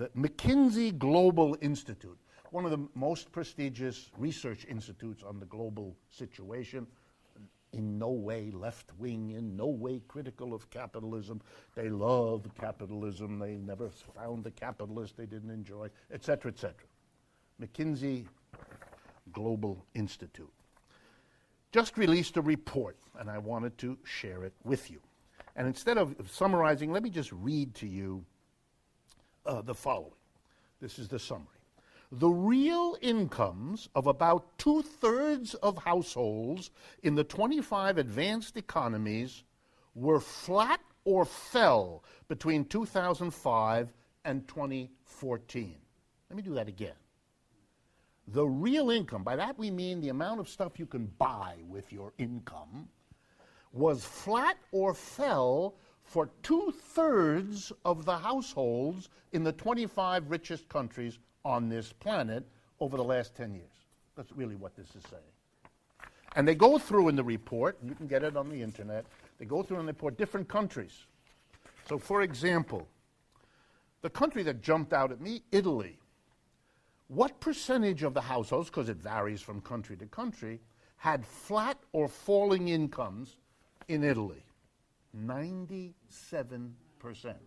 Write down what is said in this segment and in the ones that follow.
the McKinsey Global Institute, one of the most prestigious research institutes on the global situation, in no way left-wing, in no way critical of capitalism. They love capitalism. They never found the capitalist they didn't enjoy, et cetera, et cetera. McKinsey Global Institute just released a report, and I wanted to share it with you. And instead of summarizing, let me just read to you the following. This is the summary. The real incomes of about 2/3 of households in the 25 advanced economies were flat or fell between 2005 and 2014. Let me do that again. The real income, by that we mean the amount of stuff you can buy with your income, was flat or fell for 2/3 of the households in the 25 richest countries on this planet over the last 10 years. That's really what this is saying. And they go through in the report, and you can get it on the internet, they go through in the report different countries. So for example, the country that jumped out at me, Italy. What percentage of the households, because it varies from country to country, had flat or falling incomes in Italy? 97%.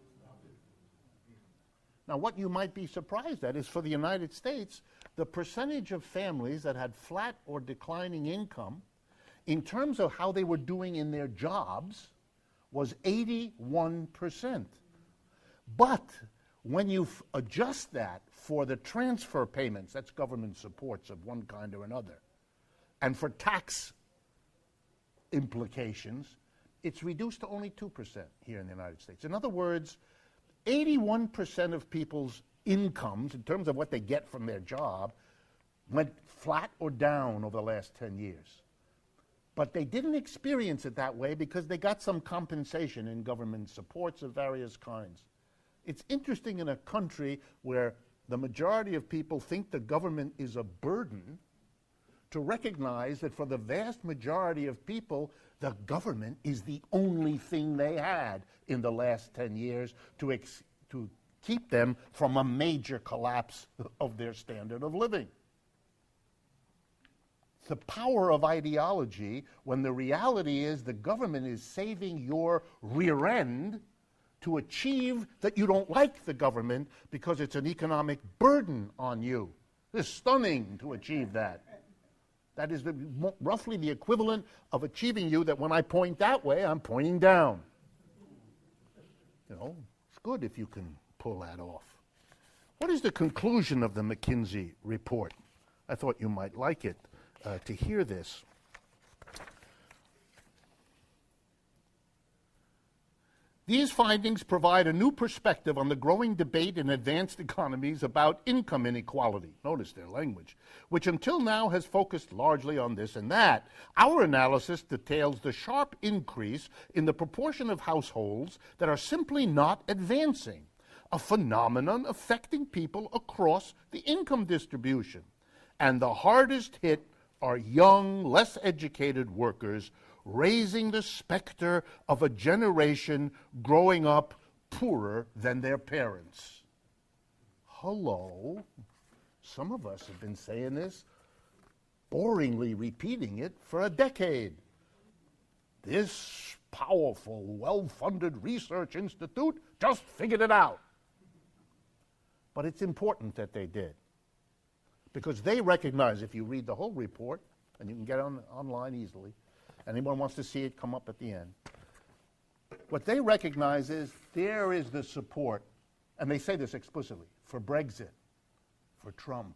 Now, what you might be surprised at is for the United States, the percentage of families that had flat or declining income, in terms of how they were doing in their jobs, was 81%. But when you adjust that for the transfer payments, that's government supports of one kind or another, and for tax implications, it's reduced to only 2% here in the United States. In other words, 81% of people's incomes, in terms of what they get from their job, went flat or down over the last 10 years. But they didn't experience it that way because they got some compensation in government supports of various kinds. It's interesting in a country where the majority of people think the government is a burden to recognize that for the vast majority of people, the government is the only thing they had in the last 10 years to keep them from a major collapse of their standard of living. The power of ideology when the reality is the government is saving your rear end to achieve that you don't like the government because it's an economic burden on you. It's stunning to achieve that. That is roughly the equivalent of achieving you that when I point that way, I'm pointing down. You know, it's good if you can pull that off. What is the conclusion of the McKinsey report? I thought you might like it to hear this. These findings provide a new perspective on the growing debate in advanced economies about income inequality. Notice their language, which until now has focused largely on this and that. Our analysis details the sharp increase in the proportion of households that are simply not advancing, a phenomenon affecting people across the income distribution. And the hardest hit are young, less educated workers, raising the specter of a generation growing up poorer than their parents. Hello. Some of us have been saying this, boringly repeating it for a decade. This powerful, well-funded research institute just figured it out. But it's important that they did, because they recognize, if you read the whole report, and you can get it online easily, anyone wants to see it, come up at the end. What they recognize is there is the support, and they say this explicitly, for Brexit, for Trump,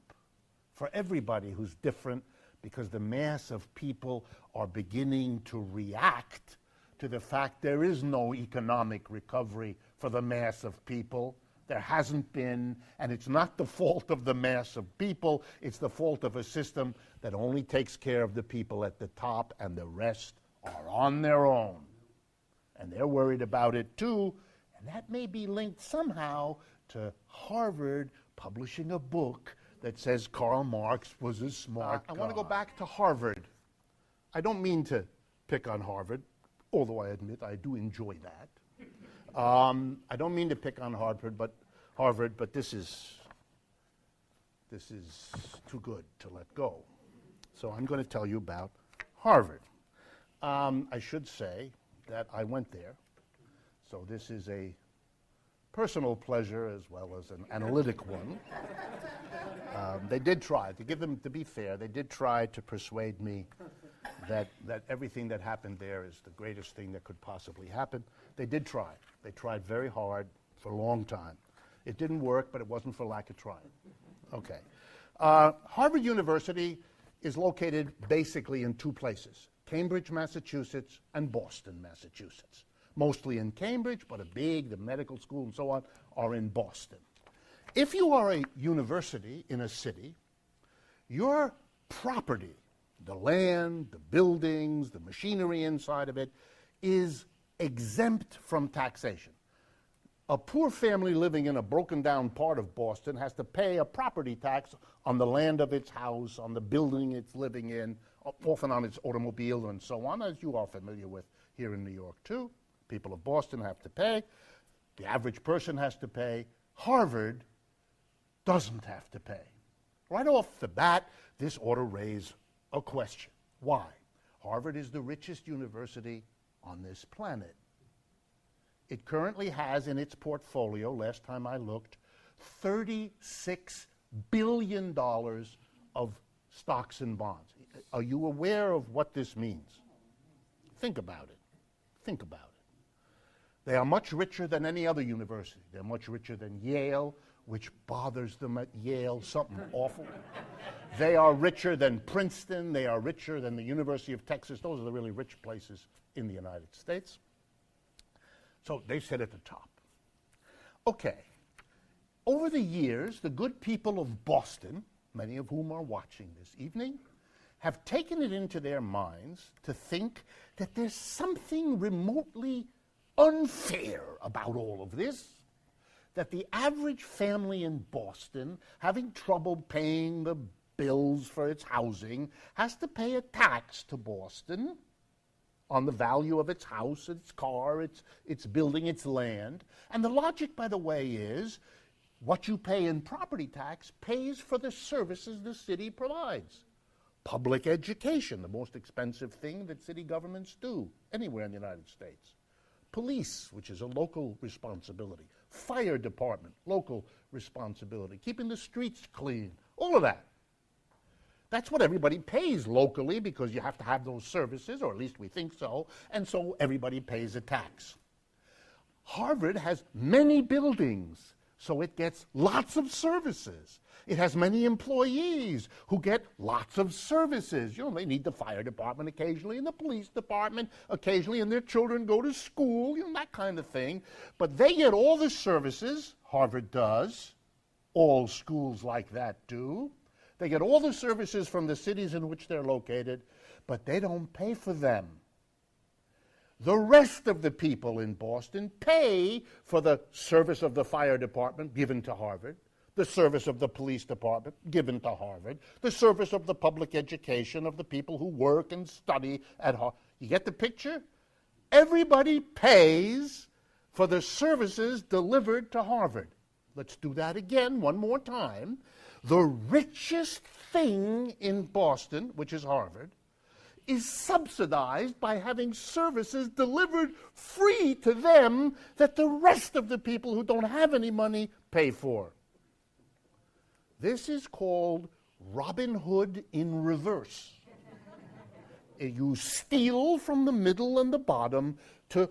for everybody who's different, because the mass of people are beginning to react to the fact there is no economic recovery for the mass of people. There hasn't been, and it's not the fault of the mass of people, it's the fault of a system that only takes care of the people at the top, and the rest are on their own. And they're worried about it too, and that may be linked somehow to Harvard publishing a book that says Karl Marx was a smart guy. I want to go back to Harvard. I don't mean to pick on Harvard, although I admit I do enjoy that. I don't mean to pick on Harvard, but Harvard, but this is too good to let go. So I'm going to tell you about Harvard. I should say that I went there, so this is a personal pleasure as well as an analytic one. They did try, to be fair, they did try to persuade me that everything that happened there is the greatest thing that could possibly happen. They did try. They tried very hard for a long time. It didn't work, but it wasn't for lack of trying. Okay. Harvard University is located basically in two places, Cambridge, Massachusetts, and Boston, Massachusetts. Mostly in Cambridge, but the medical school and so on, are in Boston. If you are a university in a city, your property, the land, the buildings, the machinery inside of it, is exempt from taxation. A poor family living in a broken down part of Boston has to pay a property tax on the land of its house, on the building it's living in, often on its automobile and so on, as you are familiar with here in New York too. People of Boston have to pay. The average person has to pay. Harvard doesn't have to pay. Right off the bat, this ought to raise a question. Why? Harvard is the richest university on this planet. It currently has in its portfolio, last time I looked, $36 billion of stocks and bonds. Are you aware of what this means? Think about it. Think about it. They are much richer than any other university. They're much richer than Yale, which bothers them at Yale, something awful. They are richer than Princeton. They are richer than the University of Texas. Those are the really rich places in the United States. So they sit at the top. Okay. Over the years, the good people of Boston, many of whom are watching this evening, have taken it into their minds to think that there's something remotely unfair about all of this, that the average family in Boston, having trouble paying the bills for its housing, has to pay a tax to Boston on the value of its house, its car, its building, its land. And the logic, by the way, is what you pay in property tax pays for the services the city provides. Public education, the most expensive thing that city governments do anywhere in the United States. Police, which is a local responsibility. Fire department, local responsibility. Keeping the streets clean, all of that. That's what everybody pays locally because you have to have those services, or at least we think so, and so everybody pays a tax. Harvard has many buildings, so it gets lots of services. It has many employees who get lots of services. You know, they need the fire department occasionally and the police department occasionally, and their children go to school, you know, that kind of thing. But they get all the services, Harvard does, all schools like that do. They get all the services from the cities in which they're located, but they don't pay for them. The rest of the people in Boston pay for the service of the fire department given to Harvard, the service of the police department given to Harvard, the service of the public education of the people who work and study at Harvard. You get the picture? Everybody pays for the services delivered to Harvard. Let's do that again one more time. The richest thing in Boston, which is Harvard, is subsidized by having services delivered free to them that the rest of the people who don't have any money pay for. This is called Robin Hood in reverse. You steal from the middle and the bottom to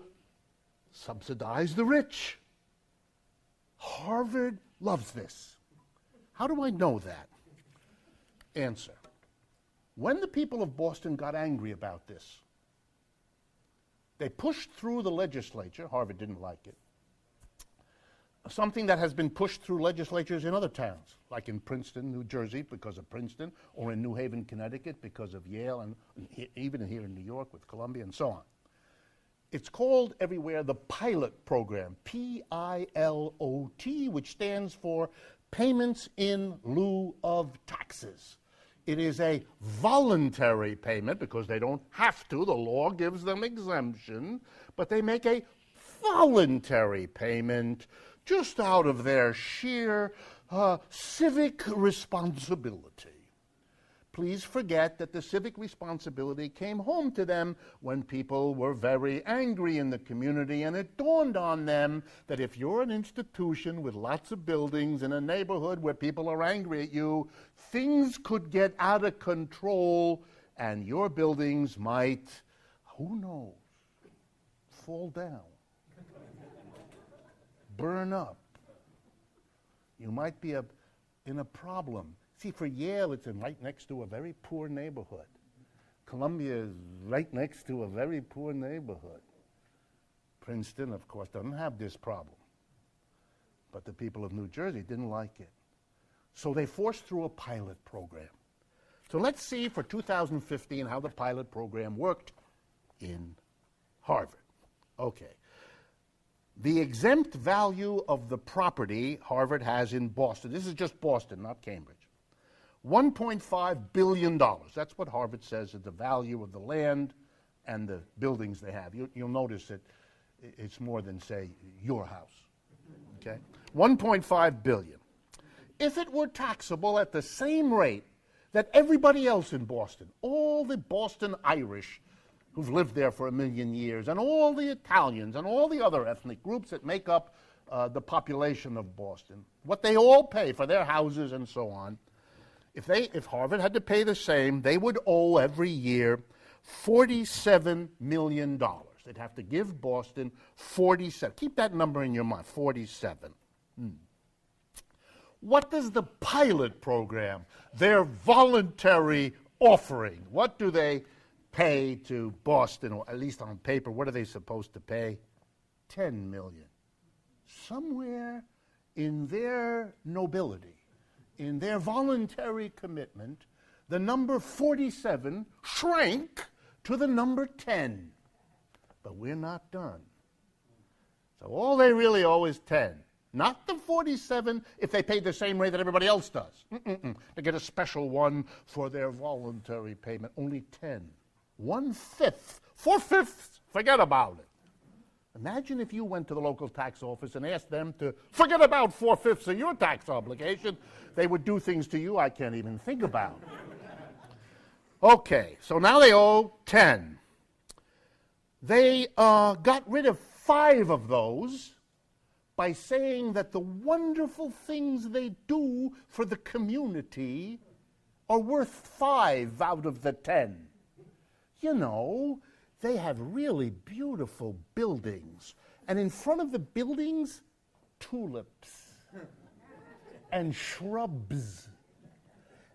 subsidize the rich. Harvard loves this. How do I know that? Answer. When the people of Boston got angry about this, they pushed through the legislature, Harvard didn't like it, something that has been pushed through legislatures in other towns, like in Princeton, New Jersey, because of Princeton, or in New Haven, Connecticut, because of Yale, and even here in New York with Columbia, and so on. It's called everywhere the pilot program, P-I-L-O-T, which stands for Payments in Lieu of Taxes. It is a voluntary payment because they don't have to. The law gives them exemption, but they make a voluntary payment just out of their sheer civic responsibility. Please forget that the civic responsibility came home to them when people were very angry in the community, and it dawned on them that if you're an institution with lots of buildings in a neighborhood where people are angry at you, things could get out of control, and your buildings might, who knows, fall down, burn up. You might be in a problem. See, for Yale, it's right next to a very poor neighborhood. Columbia is right next to a very poor neighborhood. Princeton, of course, doesn't have this problem. But the people of New Jersey didn't like it. So they forced through a pilot program. So let's see for 2015 how the pilot program worked in Harvard. Okay. The exempt value of the property Harvard has in Boston, this is just Boston, not Cambridge, $1.5 billion. That's what Harvard says is the value of the land and the buildings they have. You'll notice that it's more than, say, your house. Okay? $1.5 billion. If it were taxable at the same rate that everybody else in Boston, all the Boston Irish who've lived there for 1 million years, and all the Italians, and all the other ethnic groups that make up the population of Boston, what they all pay for their houses and so on, if Harvard had to pay the same, they would owe every year $47 million. They'd have to give Boston 47. Keep that number in your mind, 47. What does the pilot program, their voluntary offering, what do they pay to Boston, or at least on paper, what are they supposed to pay? $10 million. Somewhere in their nobility, in their voluntary commitment, the number 47 shrank to the number 10. But we're not done. So all they really owe is 10. Not the 47 if they paid the same rate that everybody else does. They get a special one for their voluntary payment. Only 10. 1/5. 4/5. Forget about it. Imagine if you went to the local tax office and asked them to forget about 4/5 of your tax obligation. They would do things to you I can't even think about. Okay, so now they owe 10. They got rid of 5 of those by saying that the wonderful things they do for the community are worth 5 out of the 10. You know, they have really beautiful buildings. And in front of the buildings, tulips and shrubs.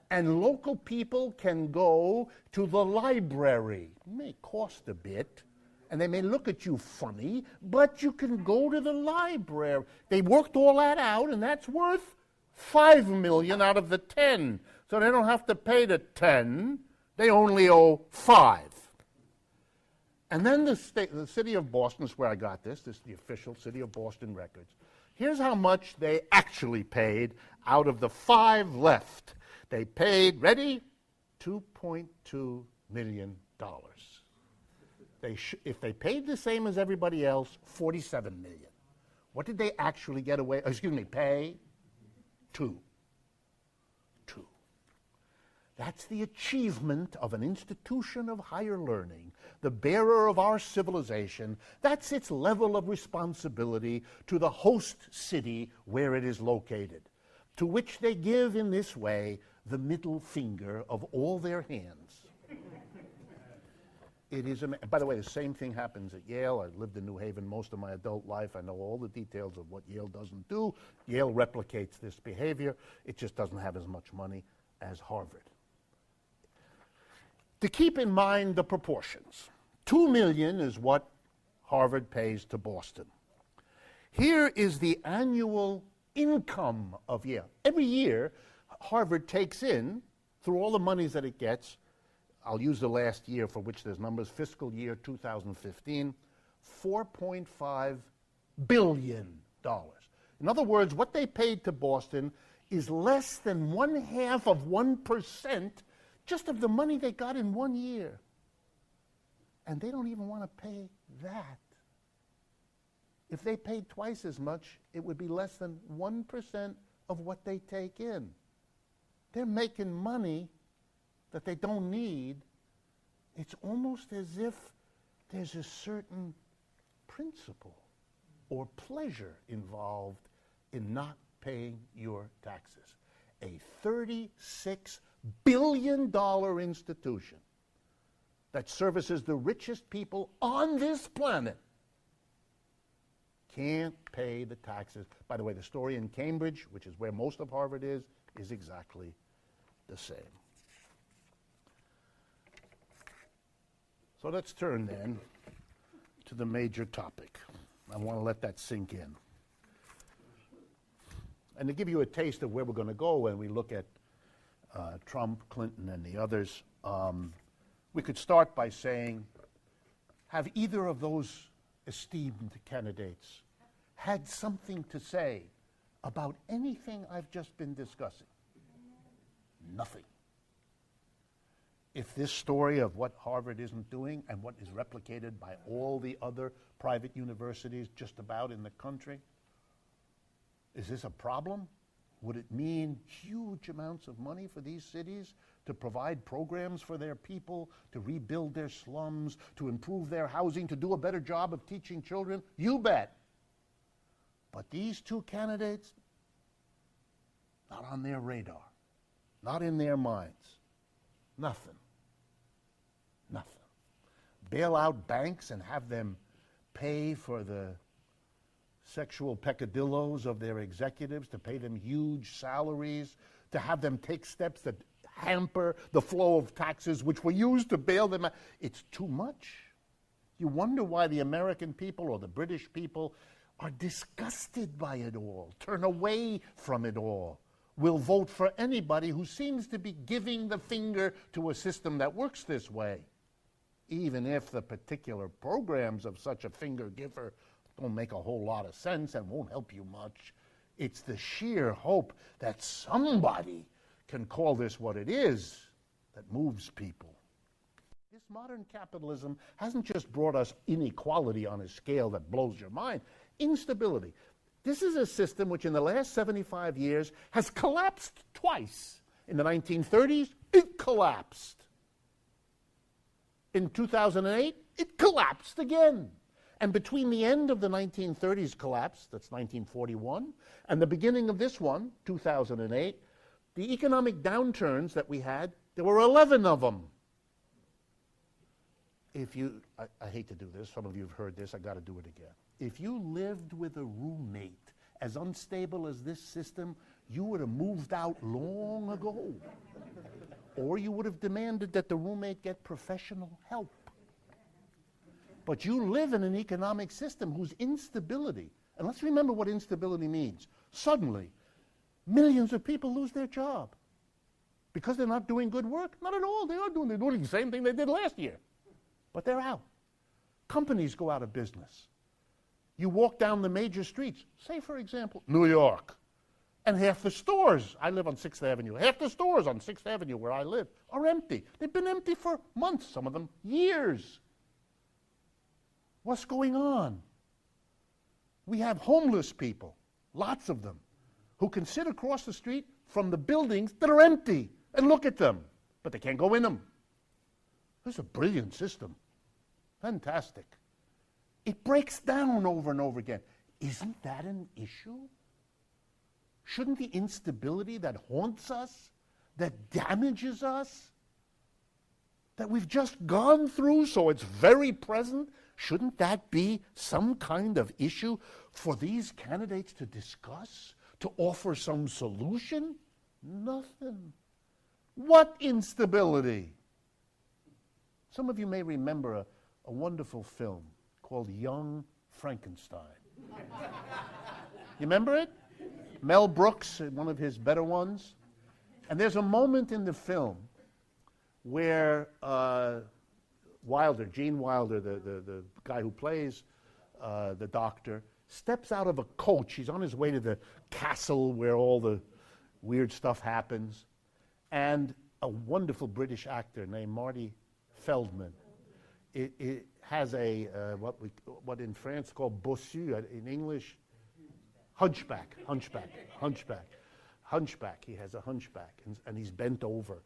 And local people can go to the library. It may cost a bit, and they may look at you funny, but you can go to the library. They worked all that out, and that's worth $5 million out of the 10. So they don't have to pay the 10. They only owe 5. And then the city of Boston is where I got this. This is the official City of Boston records. Here's how much they actually paid out of the 5 left. They paid, ready? $2.2 million. If they paid the same as everybody else, $47 million. What did they actually pay? 2. That's the achievement of an institution of higher learning, the bearer of our civilization. That's its level of responsibility to the host city where it is located, to which they give in this way the middle finger of all their hands. It is, by the way, the same thing happens at Yale. I lived in New Haven most of my adult life. I know all the details of what Yale doesn't do. Yale replicates this behavior. It just doesn't have as much money as Harvard. To keep in mind the proportions, $2 million is what Harvard pays to Boston. Here is the annual income of Yale. Every year, Harvard takes in, through all the monies that it gets, I'll use the last year for which there's numbers, fiscal year 2015, $4.5 billion. In other words, what they paid to Boston is less than 0.5% just of the money they got in 1 year. And they don't even want to pay that. If they paid twice as much, it would be less than 1% of what they take in. They're making money that they don't need. It's almost as if there's a certain principle or pleasure involved in not paying your taxes. A $36 billion institution that services the richest people on this planet can't pay the taxes. By the way, the story in Cambridge, which is where most of Harvard is exactly the same. So let's turn then to the major topic. I want to let that sink in. And to give you a taste of where we're going to go when we look at Trump, Clinton, and the others, we could start by saying, have either of those esteemed candidates had something to say about anything I've just been discussing? Nothing. If this story of what Harvard isn't doing and what is replicated by all the other private universities just about in the country, is this a problem? Would it mean huge amounts of money for these cities to provide programs for their people, to rebuild their slums, to improve their housing, to do a better job of teaching children? You bet. But these two candidates, not on their radar, not in their minds. Nothing. Nothing. Bail out banks and have them pay for the sexual peccadillos of their executives, to pay them huge salaries, to have them take steps that hamper the flow of taxes which were used to bail them out. It's too much. You wonder why the American people or the British people are disgusted by it all, turn away from it all, will vote for anybody who seems to be giving the finger to a system that works this way, even if the particular programs of such a finger giver don't make a whole lot of sense and won't help you much. It's the sheer hope that somebody can call this what it is that moves people. This modern capitalism hasn't just brought us inequality on a scale that blows your mind. Instability. This is a system which in the last 75 years has collapsed twice. In the 1930s, it collapsed. In 2008, it collapsed again. And between the end of the 1930s collapse, that's 1941, and the beginning of this one, 2008, the economic downturns that we had, there were 11 of them. If you, I hate to do this, some of you have heard this, I got to do it again. If you lived with a roommate as unstable as this system, you would have moved out long ago. Or you would have demanded that the roommate get professional help. But you live in an economic system whose instability, and let's remember what instability means. Suddenly, millions of people lose their job because they're not doing good work. Not at all. They're doing the same thing they did last year. But they're out. Companies go out of business. You walk down the major streets, say, for example, New York, and half the stores, I live on 6th Avenue, half the stores on 6th Avenue where I live are empty. They've been empty for months, some of them years. What's going on? We have homeless people, lots of them, who can sit across the street from the buildings that are empty and look at them, but they can't go in them. This is a brilliant system. Fantastic. It breaks down over and over again. Isn't that an issue? Shouldn't the instability that haunts us, that damages us, that we've just gone through, so it's very present, shouldn't that be some kind of issue for these candidates to discuss, to offer some solution? Nothing. What instability? Some of you may remember a wonderful film called Young Frankenstein. You remember it? Mel Brooks, one of his better ones. And there's a moment in the film where Gene Wilder, the guy who plays the doctor, steps out of a coach. He's on his way to the castle where all the weird stuff happens. And a wonderful British actor named Marty Feldman it has a, what in France called bossu, in English, hunchback. He has a hunchback, and he's bent over.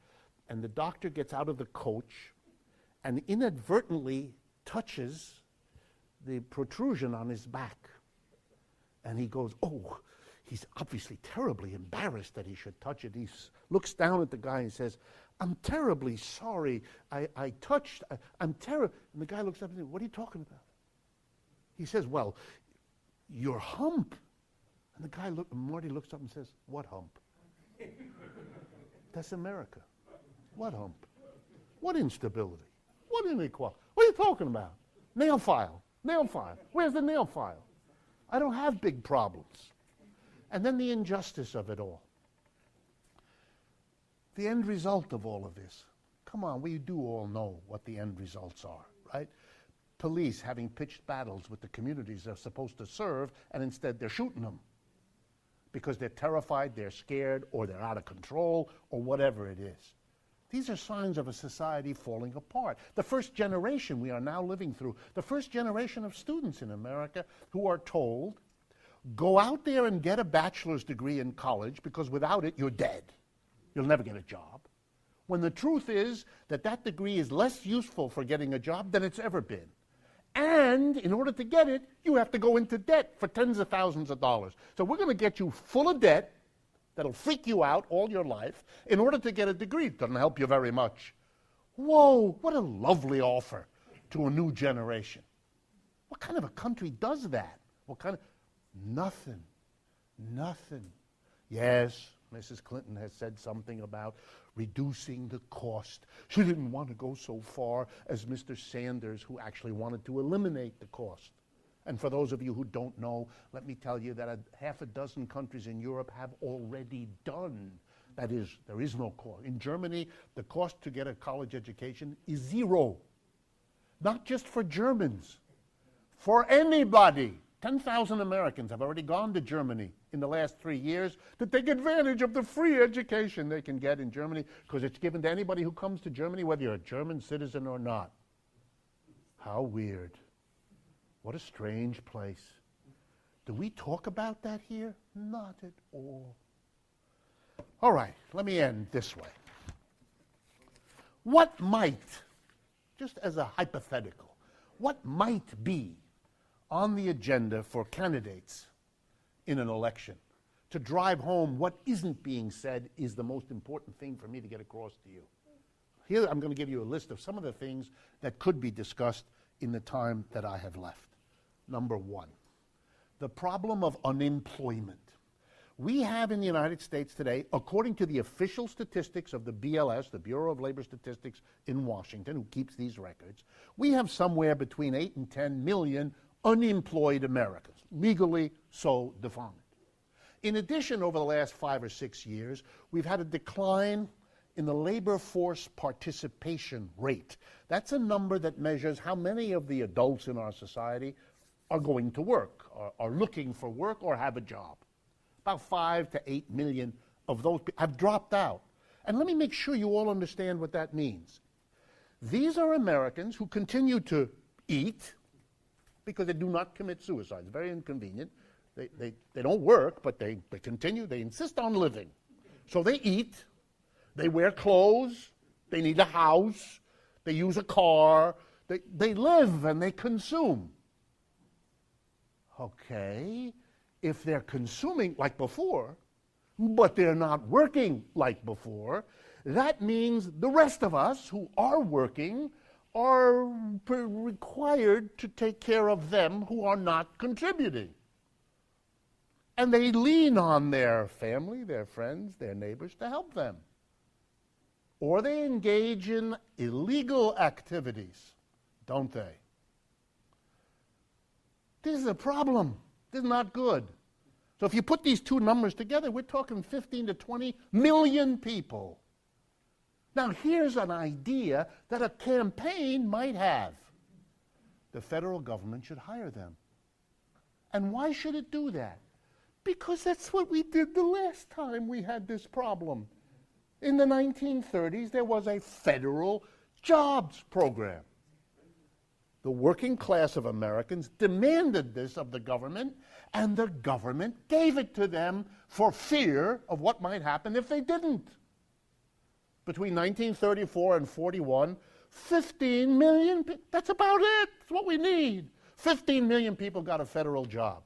And the doctor gets out of the coach and inadvertently touches the protrusion on his back. And he goes, oh, he's obviously terribly embarrassed that he should touch it. He looks down at the guy and says, I'm terribly sorry. I'm terrible. And the guy looks up and says, what are you talking about? He says, well, your hump. And the guy, Marty looks up and says, what hump? That's America. What hump? What instability? What inequality? What are you talking about? Nail file. Where's the nail file? I don't have big problems. And then the injustice of it all. The end result of all of this. Come on, we do all know what the end results are, right? Police having pitched battles with the communities they're supposed to serve, and instead they're shooting them because they're terrified, they're scared, or they're out of control, or whatever it is. These are signs of a society falling apart. The first generation we are now living through, the first generation of students in America who are told, go out there and get a bachelor's degree in college because without it, you're dead. You'll never get a job. When the truth is that that degree is less useful for getting a job than it's ever been. And in order to get it, you have to go into debt for tens of thousands of dollars. So we're going to get you full of debt that'll freak you out all your life in order to get a degree. It doesn't help you very much. Whoa, what a lovely offer to a new generation. What kind of a country does that? What kind of... Nothing. Yes, Mrs. Clinton has said something about reducing the cost. She didn't want to go so far as Mr. Sanders, who actually wanted to eliminate the cost. And for those of you who don't know, let me tell you that half a dozen countries in Europe have already done. That is, there is no cost. In Germany, the cost to get a college education is zero. Not just for Germans, for anybody. 10,000 Americans have already gone to Germany in the last 3 years to take advantage of the free education they can get in Germany, because it's given to anybody who comes to Germany, whether you're a German citizen or not. How weird. What a strange place. Do we talk about that here? Not at all. All right, let me end this way. What might, just as a hypothetical, what might be on the agenda for candidates in an election to drive home what isn't being said is the most important thing for me to get across to you? Here I'm going to give you a list of some of the things that could be discussed in the time that I have left. Number one, the problem of unemployment. We have in the United States today, according to the official statistics of the BLS, the Bureau of Labor Statistics in Washington, who keeps these records, we have somewhere between 8 and 10 million unemployed Americans, legally so defined. In addition, over the last 5 or 6 years, we've had a decline in the labor force participation rate. That's a number that measures how many of the adults in our society are going to work, are looking for work, or have a job. About 5 to 8 million of those have dropped out. And let me make sure you all understand what that means. These are Americans who continue to eat because they do not commit suicide. It's very inconvenient. They don't work, but they continue. They insist on living. So they eat, they wear clothes, they need a house, they use a car, they live and they consume. Okay, if they're consuming like before, but they're not working like before, that means the rest of us who are working are required to take care of them who are not contributing. And they lean on their family, their friends, their neighbors to help them. Or they engage in illegal activities, don't they? This is a problem. This is not good. So if you put these two numbers together, we're talking 15 to 20 million people. Now here's an idea that a campaign might have. The federal government should hire them. And why should it do that? Because that's what we did the last time we had this problem. In the 1930s, there was a federal jobs program. The working class of Americans demanded this of the government, and the government gave it to them for fear of what might happen if they didn't. Between 1934 and 41, 15 million people, that's about it. That's what we need. 15 million people got a federal job.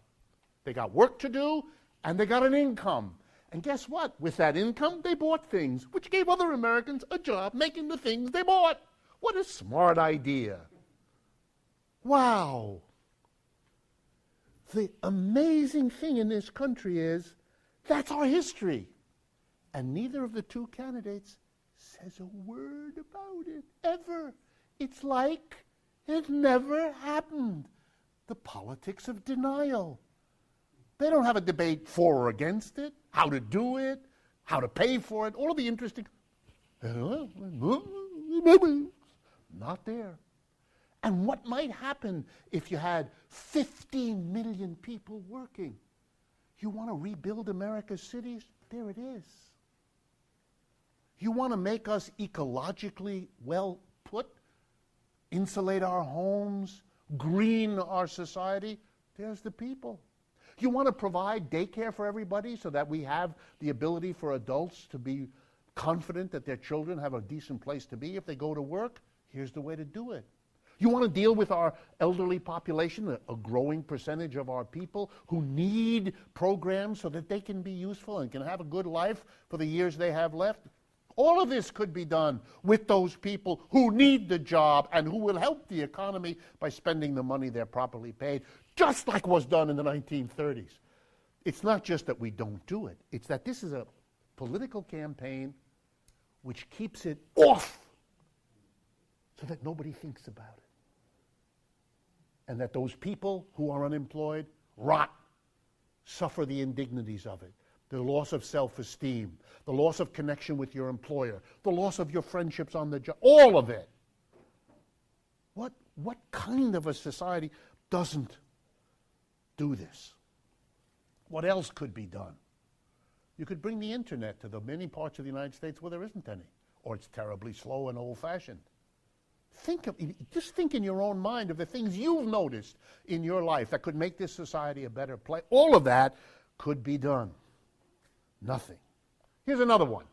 They got work to do, and they got an income. And guess what? With that income, they bought things, which gave other Americans a job making the things they bought. What a smart idea. Wow. The amazing thing in this country is that's our history. And neither of the two candidates says a word about it, ever. It's like it never happened. The politics of denial. They don't have a debate for or against it, how to do it, how to pay for it, all of the interesting. Not there. And what might happen if you had 15 million people working? You want to rebuild America's cities? There it is. You want to make us ecologically well put? Insulate our homes? Green our society? There's the people. You want to provide daycare for everybody so that we have the ability for adults to be confident that their children have a decent place to be if they go to work? Here's the way to do it. You want to deal with our elderly population, a growing percentage of our people who need programs so that they can be useful and can have a good life for the years they have left? All of this could be done with those people who need the job and who will help the economy by spending the money they're properly paid, just like was done in the 1930s. It's not just that we don't do it. It's that this is a political campaign which keeps it off so that nobody thinks about it. And that those people who are unemployed rot, suffer the indignities of it. The loss of self-esteem, the loss of connection with your employer, the loss of your friendships on the job, all of it. What kind of a society doesn't do this? What else could be done? You could bring the internet to the many parts of the United States where there isn't any, or it's terribly slow and old-fashioned. Just think in your own mind of the things you've noticed in your life that could make this society a better place. All of that could be done. Nothing. Here's another one.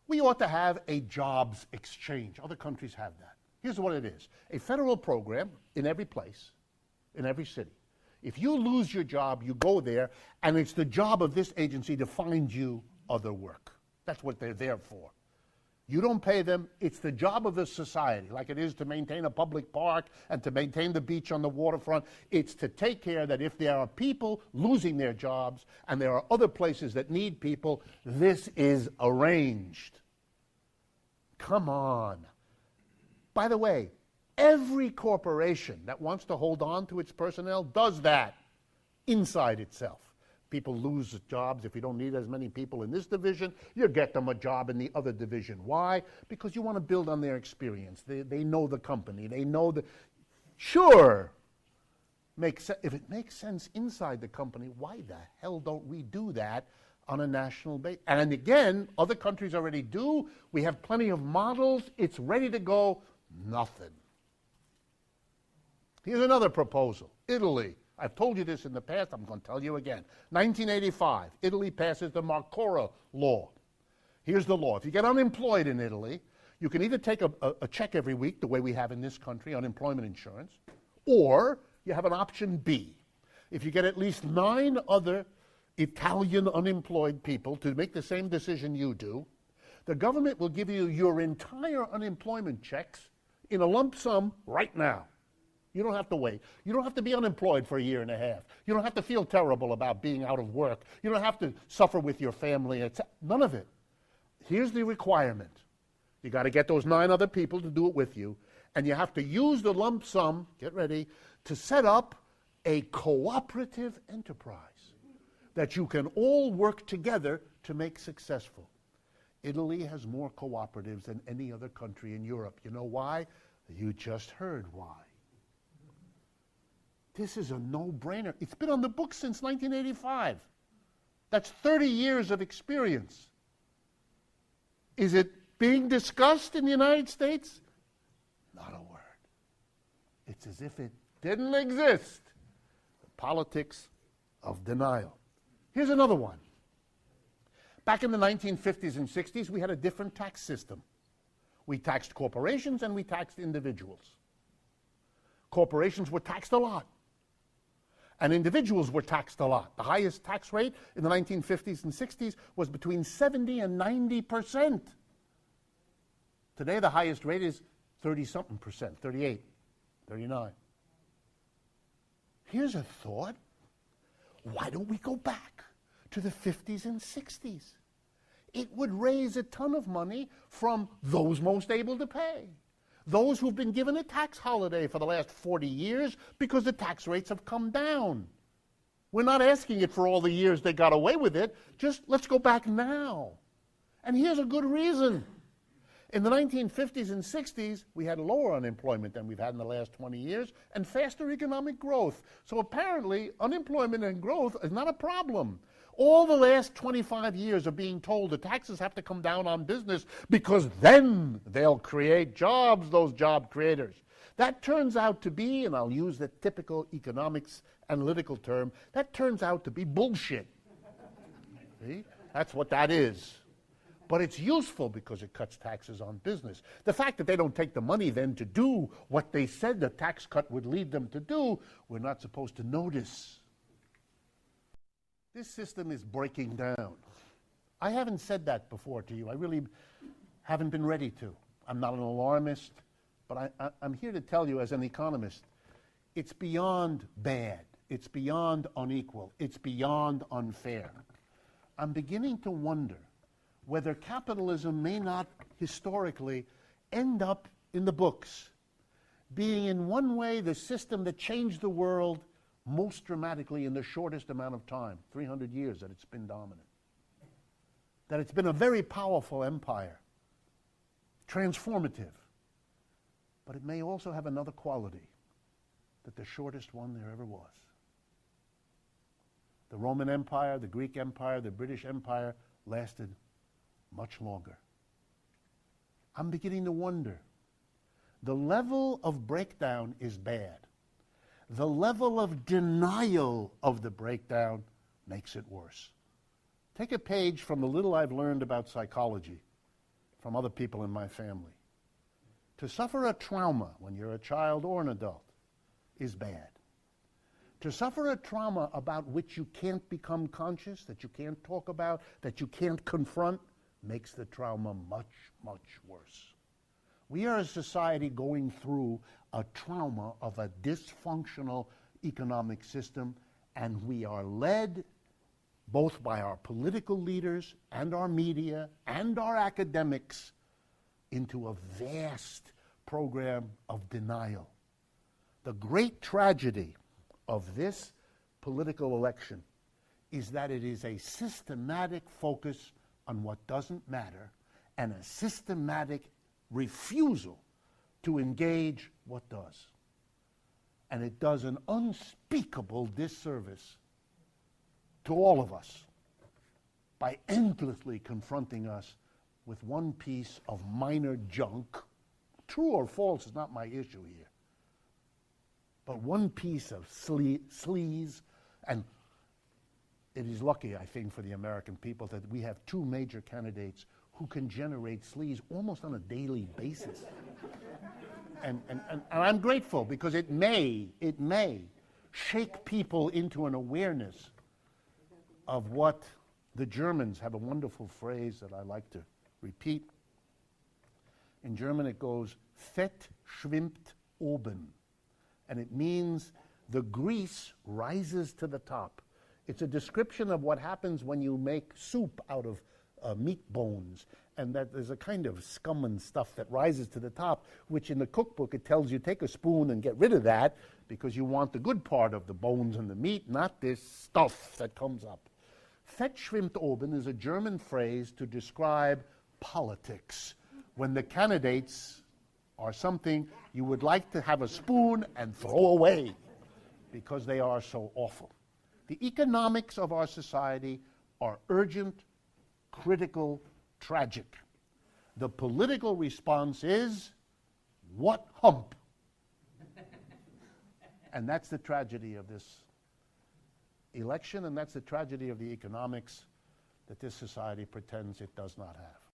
We ought to have a jobs exchange. Other countries have that. Here's what it is. A federal program in every place, in every city. If you lose your job, you go there, and it's the job of this agency to find you other work. That's what they're there for. You don't pay them. It's the job of the society, like it is to maintain a public park and to maintain the beach on the waterfront. It's to take care that if there are people losing their jobs and there are other places that need people, this is arranged. Come on. By the way, every corporation that wants to hold on to its personnel does that inside itself. People lose jobs. If you don't need as many people in this division, you get them a job in the other division. Why? Because you want to build on their experience. They know the company. They know the... Sure, if it makes sense inside the company, why the hell don't we do that on a national basis? And again, other countries already do. We have plenty of models. It's ready to go. Nothing. Here's another proposal. Italy. I've told you this in the past. I'm going to tell you again. 1985, Italy passes the Marcora law. Here's the law. If you get unemployed in Italy, you can either take a check every week, the way we have in this country, unemployment insurance, or you have an option B. If you get at least 9 other Italian unemployed people to make the same decision you do, the government will give you your entire unemployment checks in a lump sum right now. You don't have to wait. You don't have to be unemployed for a year and a half. You don't have to feel terrible about being out of work. You don't have to suffer with your family. None of it. Here's the requirement. You got to get those 9 other people to do it with you, and you have to use the lump sum, get ready, to set up a cooperative enterprise that you can all work together to make successful. Italy has more cooperatives than any other country in Europe. You know why? You just heard why. This is a no-brainer. It's been on the books since 1985. That's 30 years of experience. Is it being discussed in the United States? Not a word. It's as if it didn't exist. The politics of denial. Here's another one. Back in the 1950s and 60s, we had a different tax system. We taxed corporations and we taxed individuals. Corporations were taxed a lot, and individuals were taxed a lot. The highest tax rate in the 1950s and 60s was between 70 and 90%. Today, the highest rate is 30-something percent, 38, 39. Here's a thought. Why don't we go back to the 50s and 60s? It would raise a ton of money from those most able to pay. Those who've been given a tax holiday for the last 40 years because the tax rates have come down. We're not asking it for all the years they got away with it. Just let's go back now. And here's a good reason. In the 1950s and 60s, we had lower unemployment than we've had in the last 20 years and faster economic growth. So apparently, unemployment and growth is not a problem. All the last 25 years of being told the taxes have to come down on business because then they'll create jobs, those job creators. That turns out to be, and I'll use the typical economics analytical term, that turns out to be bullshit. See? That's what that is. But it's useful because it cuts taxes on business. The fact that they don't take the money then to do what they said the tax cut would lead them to do, we're not supposed to notice. This system is breaking down. I haven't said that before to you. I really haven't been ready to. I'm not an alarmist, but I'm here to tell you as an economist, it's beyond bad. It's beyond unequal. It's beyond unfair. I'm beginning to wonder whether capitalism may not historically end up in the books, being in one way the system that changed the world most dramatically in the shortest amount of time, 300 years that it's been dominant. That it's been a very powerful empire, transformative, but it may also have another quality, that the shortest one there ever was. The Roman Empire, the Greek Empire, the British Empire lasted much longer. I'm beginning to wonder. The level of breakdown is bad. The level of denial of the breakdown makes it worse. Take a page from the little I've learned about psychology from other people in my family. To suffer a trauma when you're a child or an adult is bad. To suffer a trauma about which you can't become conscious, that you can't talk about, that you can't confront, makes the trauma much, much worse. We are a society going through a trauma of a dysfunctional economic system, and we are led both by our political leaders and our media and our academics into a vast program of denial. The great tragedy of this political election is that it is a systematic focus on what doesn't matter and a systematic refusal to engage what does. And it does an unspeakable disservice to all of us by endlessly confronting us with one piece of minor junk. True or false is not my issue here. But one piece of sleaze, and it is lucky, I think, for the American people that we have two major candidates who can generate sleaze almost on a daily basis. And I'm grateful because it may shake people into an awareness of what the Germans have a wonderful phrase that I like to repeat. In German it goes, Fett schwimmt oben. And it means the grease rises to the top. It's a description of what happens when you make soup out of meat bones, and that there's a kind of scum and stuff that rises to the top, which in the cookbook it tells you take a spoon and get rid of that because you want the good part of the bones and the meat, not this stuff that comes up. Fett schwimmt oben is a German phrase to describe politics, when the candidates are something you would like to have a spoon and throw away because they are so awful. The economics of our society are urgent, critical, tragic. The political response is, what hump? And that's the tragedy of this election, and that's the tragedy of the economics that this society pretends it does not have.